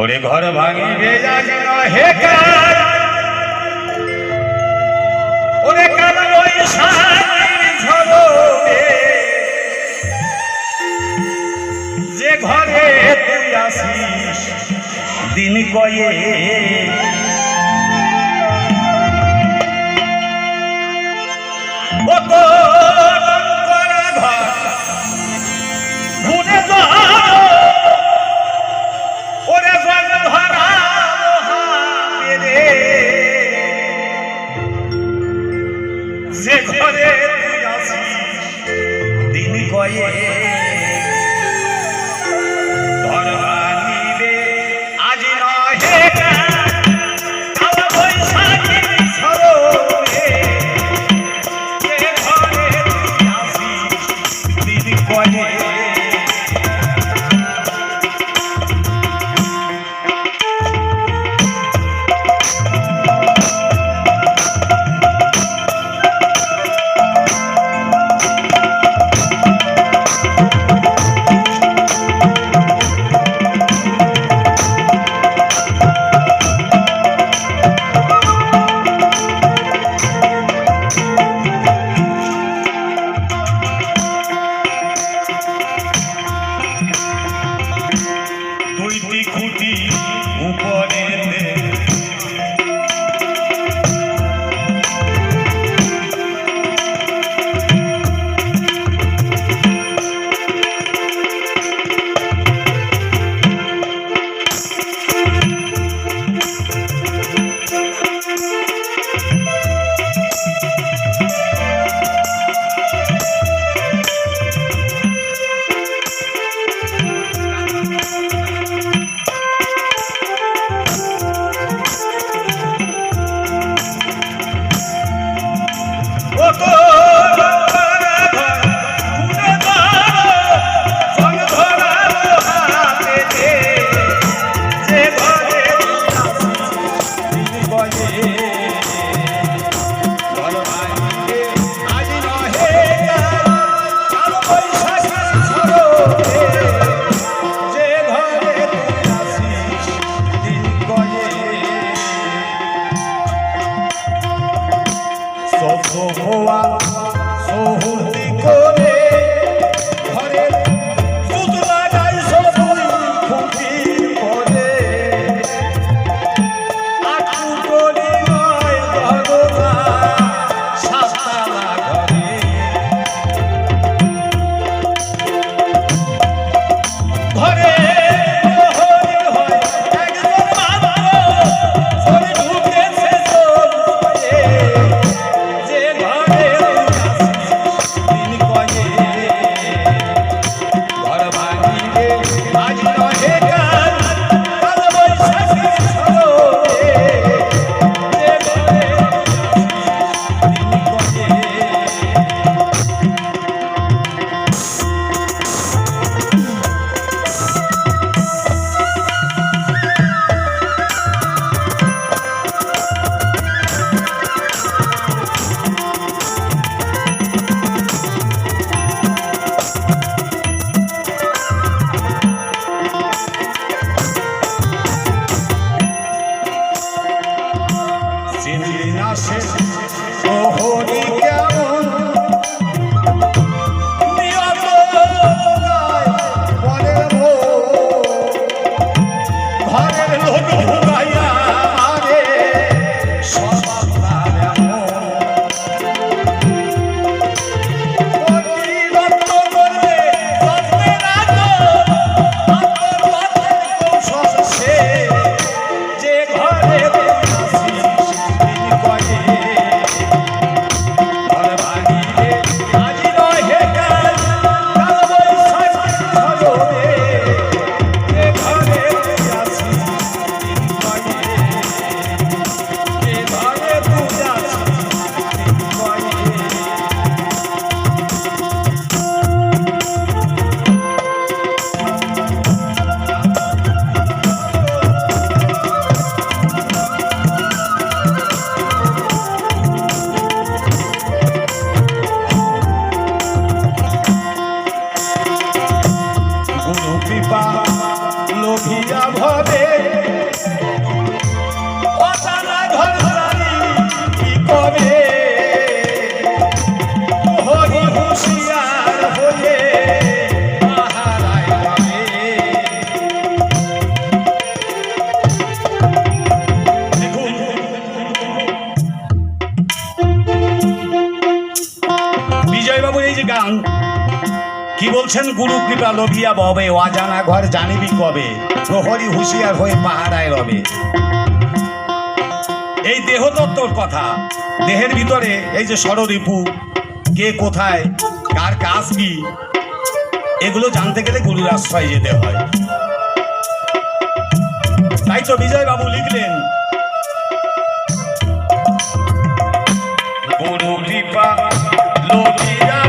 ওরে ঘর ভাঙিবে আজ নহে ওরে কাল বৈশাখীর ঝড়ে যে ঘরে তুই আসিস দিন কয়ে যে ঘরে তুই আসিস দিন কয়ে ঘর ভাঙিবে আজ নহে কাল বৈশাখীর ঝড়ে যে ঘরে তুই আসিস দিন কয়ে খুঁটি উপরে সোহতি করে ঘরের সুদ লাগাই সবুই খুঁটি করে আটু করি নয় ভগবা সাতলা ঘরে ঘরে প্রহরী কেমন নিয়ত পরের ঘরের লোক ভুগাইয়া আরে সবার এমন করলে যে ঘরে কবে অজানা ঘর জানি কি কবে হরি হুঁশিয়ার হয়ে পাহারায় রবে। দেখুন বিজয়বাবুর এই যে গান কি বলছেন, গুরু কৃপা লোভিয়া ববে অজানা ঘর জানিবি কবে প্রহরী হুঁশিয়ার হয়ে পাহারায় রবে। এই দেহতত্ত্বর কথা, দেহের ভিতরে এই যে ষড়রিপু কে কোথায় কার কাজ কি, এগুলো জানতে গেলে গুরুর আশ্রয় যেতে হয়। তাই তো বিজয়বাবু লিখলেন, গুরু কৃপা লোভিয়া